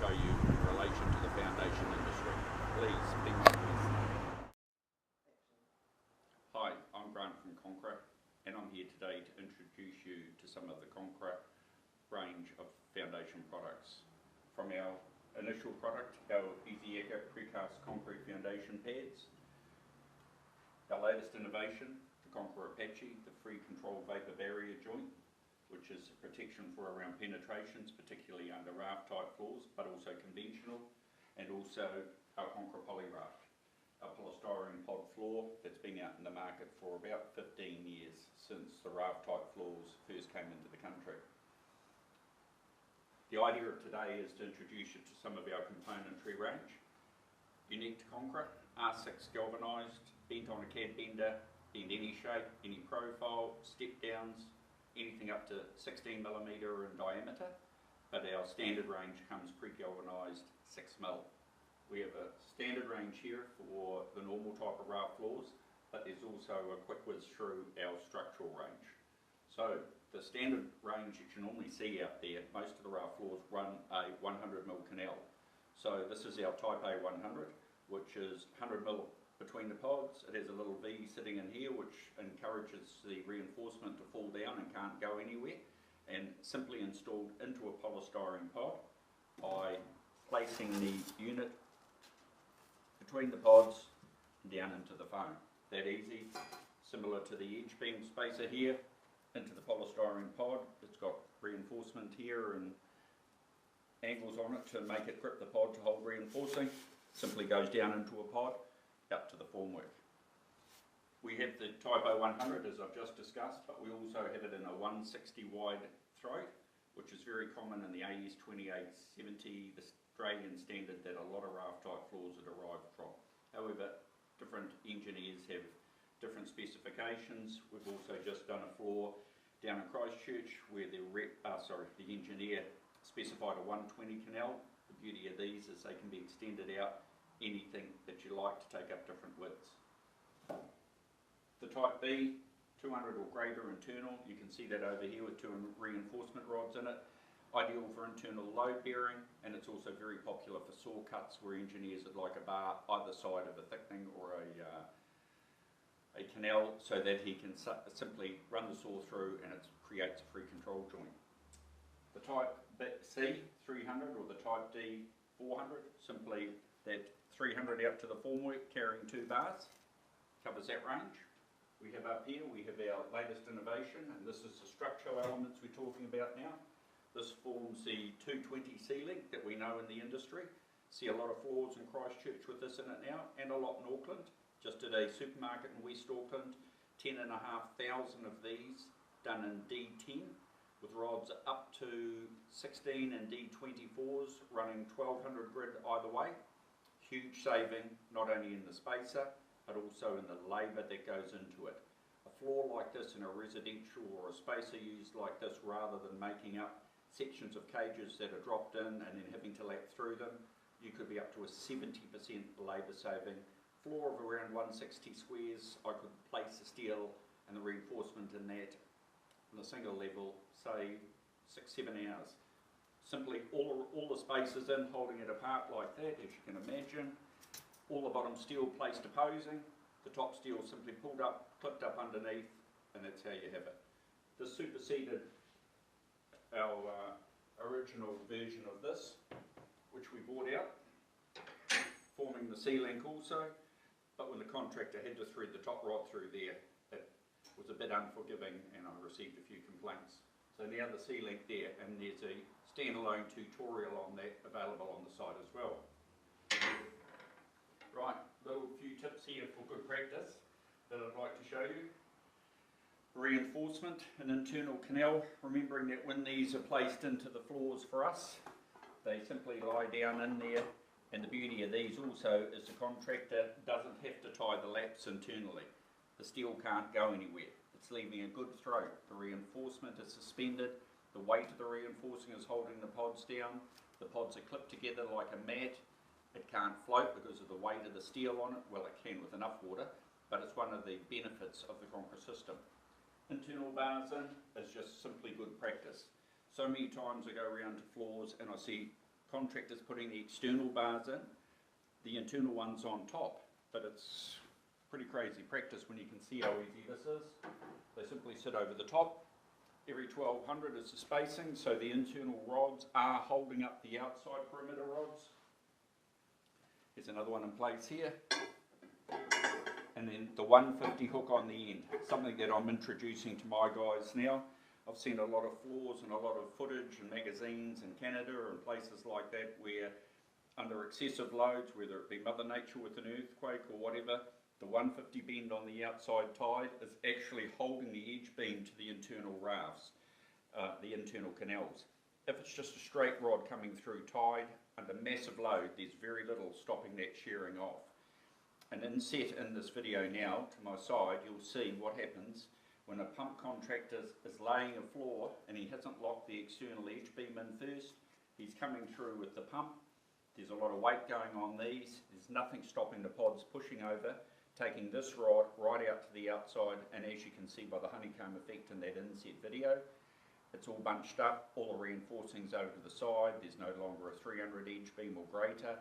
show you in relation to the foundation industry. Please be my guest. Hi, I'm Grant from Conqra, and I'm here today to introduce you to some of the Conqra range of foundation products. From our initial product, our Easy Echo precast concrete foundation pads, our latest innovation, the Conqra Apache, the free control vapor barrier joint, which is protection for around penetrations, particularly under raft type floors, but also conventional, and also our Conqra poly raft, a polystyrene pod floor that's been out in the market for about 15 years since the raft type floors first came into the country. The idea of today is to introduce you to some of our componentry range. Unique to Conqra, R6 galvanised, bent on a CAD bender, bend any shape, any profile, step downs, anything up to 16mm in diameter, but our standard range comes pre-galvanised 6mm. We have a standard range here for the normal type of raft floors, but there's also a quick whiz through our structural range. So the standard range that you normally see out there, most of the raft floors run a 100mm canal. So this is our Type A 100, which is 100mm between the pods. It has a little V sitting in here which encourages the reinforcement to fall down and can't go anywhere, and simply installed into a polystyrene pod by placing the unit between the pods and down into the foam. That easy, similar to the edge beam spacer here, into the polystyrene pod. It's got reinforcement here and angles on it to make it grip the pod to hold reinforcing. Simply goes down into a pod, up to the formwork. We have the Type A 100 as I've just discussed, but we also have it in a 160 wide throat, which is very common in the AS 2870, the Australian standard that a lot of raft type floors are derived from. However, different engineers have different specifications. We've also just done a floor down in Christchurch where the engineer specified a 120 canal. The beauty of these is they can be extended out anything that you like to take up different widths. The Type B, 200 or greater internal, you can see that over here with two reinforcement rods in it. Ideal for internal load bearing, and it's also very popular for saw cuts where engineers would like a bar either side of a thickening or a canal so that he can simply run the saw through and it creates a free control joint. The Type C 300 or the Type D 400, simply that 300 out to the formwork carrying 2 bars, covers that range. We have up here, we have our latest innovation, and this is the structural elements we're talking about now. This forms the 220 ceiling that we know in the industry. See a lot of floors in Christchurch with this in it now, and a lot in Auckland. Just at a supermarket in West Auckland, 10,500 of these done in D10 with rods up to 16 and D24s running 1200 grid either way. Huge saving not only in the spacer but also in the labour that goes into it. A floor like this in a residential or a spacer used like this, rather than making up sections of cages that are dropped in and then having to lap through them, you could be up to a 70% labour saving. Floor of around 160 squares, I could place the steel and the reinforcement in that on a single level, say 6-7 hours. Simply all the spaces in, holding it apart like that, as you can imagine. All the bottom steel placed opposing, the top steel simply pulled up, clipped up underneath, and that's how you have it. This superseded our original version of this, which we bought out, forming the C-link also. But when the contractor had to thread the top rod through there, it was a bit unforgiving and I received a few complaints. So now the C-link there, and there's a standalone tutorial on that available on the site as well. Right, little few tips here for good practice that I'd like to show you. Reinforcement, an internal canal, remembering that when these are placed into the floors for us, they simply lie down in there. And the beauty of these also is the contractor doesn't have to tie the laps internally. The steel can't go anywhere. It's leaving a good throat. The reinforcement is suspended. The weight of the reinforcing is holding the pods down. The pods are clipped together like a mat. It can't float because of the weight of the steel on it. Well, it can with enough water, but it's one of the benefits of the Conqra system. Internal bars in is just simply good practice. So many times I go around to floors and I see contractors putting the external bars in, the internal one's on top, but it's pretty crazy practice when you can see how easy this is. They simply sit over the top. Every 1200 is the spacing, so the internal rods are holding up the outside perimeter rods. There's another one in place here. And then the 150 hook on the end, something that I'm introducing to my guys now. I've seen a lot of floors and a lot of footage and magazines in Canada and places like that where under excessive loads, whether it be Mother Nature with an earthquake or whatever, the 150 bend on the outside tide is actually holding the edge beam to the internal rafts, the internal canals. If it's just a straight rod coming through tide under massive load, there's very little stopping that shearing off. An inset in this video now to my side, you'll see what happens when a pump contractor is laying a floor and he hasn't locked the external edge beam in first. He's coming through with the pump. There's a lot of weight going on these. There's nothing stopping the pods pushing over, taking this rod right out to the outside, and as you can see by the honeycomb effect in that inset video, it's all bunched up, all the reinforcing's over to the side. There's no longer a 300 edge beam or greater.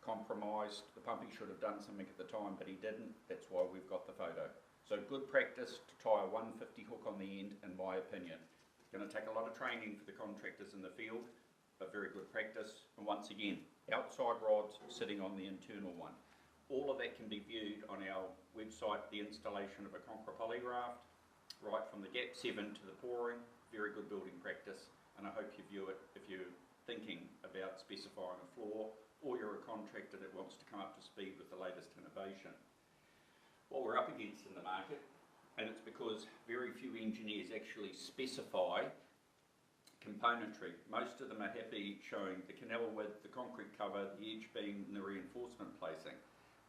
Compromised. The pumping should have done something at the time, but he didn't. That's why we've got the photo. So good practice to tie a 150 hook on the end, in my opinion. It's going to take a lot of training for the contractors in the field, but very good practice. And once again, outside rods sitting on the internal one. All of that can be viewed on our website, the installation of a Conqra poly raft, right from the gap 7 to the pouring. Very good building practice, and I hope you view it if you're thinking about specifying a floor, or you're a contractor that wants to come up to speed with the latest innovation. What we're up against in the market, and it's because very few engineers actually specify componentry. Most of them are happy showing the canal width, the concrete cover, the edge beam and the reinforcement placing.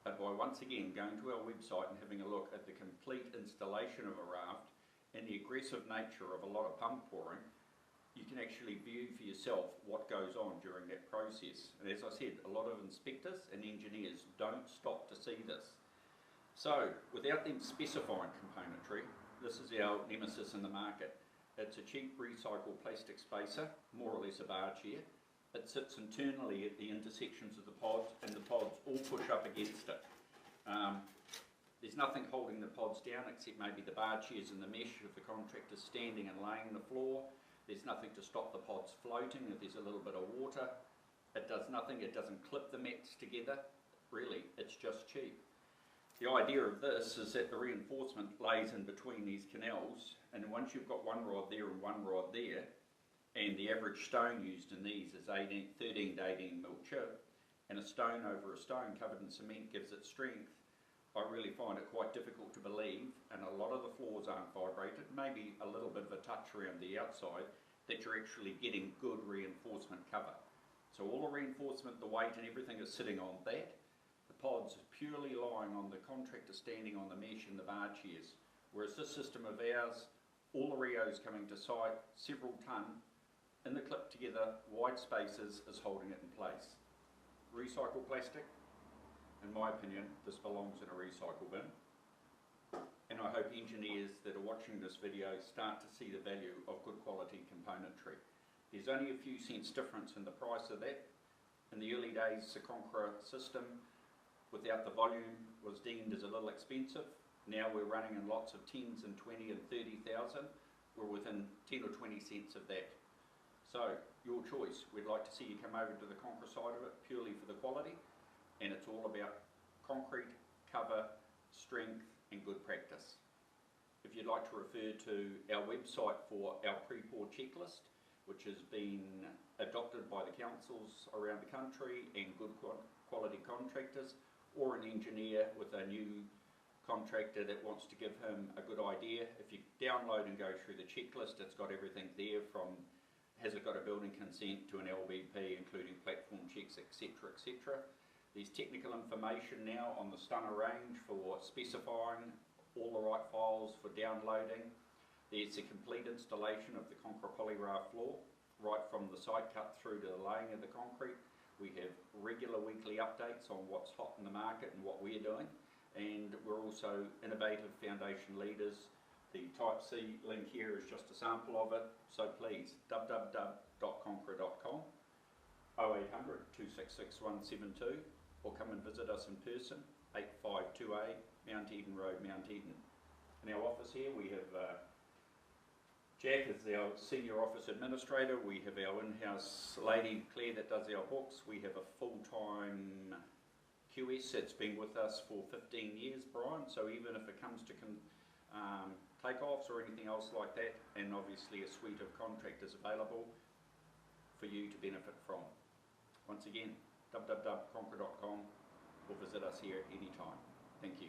But by once again going to our website and having a look at the complete installation of a raft and the aggressive nature of a lot of pump pouring, you can actually view for yourself what goes on during that process. And as I said, a lot of inspectors and engineers don't stop to see this. So, without them specifying componentry, this is our nemesis in the market. It's a cheap recycled plastic spacer, more or less a bar chair. It sits internally at the intersections of the pods, and the pods all push up against it. There's nothing holding the pods down except maybe the bar chairs and the mesh if the contractor's standing and laying the floor. There's nothing to stop the pods floating if there's a little bit of water. It does nothing, it doesn't clip the mats together. Really, it's just cheap. The idea of this is that the reinforcement lays in between these canals, and once you've got one rod there and one rod there, and the average stone used in these is 13 to 18 mil chip, and a stone over a stone covered in cement gives it strength, I really find it quite difficult to believe, and a lot of the floors aren't vibrated, maybe a little bit of a touch around the outside, that you're actually getting good reinforcement cover. So all the reinforcement, the weight and everything is sitting on that. The pods are purely lying on the contractor standing on the mesh and the bar chairs. Whereas this system of ours, all the Rios coming to site, several tonne, in the clip together, wide spaces is holding it in place. Recycled plastic, in my opinion, this belongs in a recycle bin. And I hope engineers that are watching this video start to see the value of good quality componentry. There's only a few cents difference in the price of that. In the early days, the Conqra system, without the volume, was deemed as a little expensive. Now we're running in lots of 10s and 20 and 30,000. We're within 10 or 20 cents of that. So, your choice. We'd like to see you come over to the Conqra side of it purely for the quality. And it's all about concrete, cover, strength and good practice. If you'd like to refer to our website for our pre-pour checklist, which has been adopted by the councils around the country and good quality contractors, or an engineer with a new contractor that wants to give him a good idea, if you download and go through the checklist, it's got everything there from has it got a building consent to an LBP, including platform checks, etc., etc. There's technical information now on the stunner range for specifying all the right files for downloading. There's a complete installation of the Conqra polyraft floor, right from the site cut through to the laying of the concrete. We have regular weekly updates on what's hot in the market and what we're doing. And we're also innovative foundation leaders. The Type C link here is just a sample of it. So please, www.conqra.com, 0800 800 266 172, or come and visit us in person, 852A Mount Eden Road, Mount Eden. In our office here we have Jack is our Senior Office Administrator, we have our in-house lady Claire that does our books, we have a full-time QS that's been with us for 15 years, Brian, so even if it comes to takeoffs or anything else like that, and obviously a suite of contractors available for you to benefit from. Once again, www.conqra.com, or visit us here at any time. Thank you.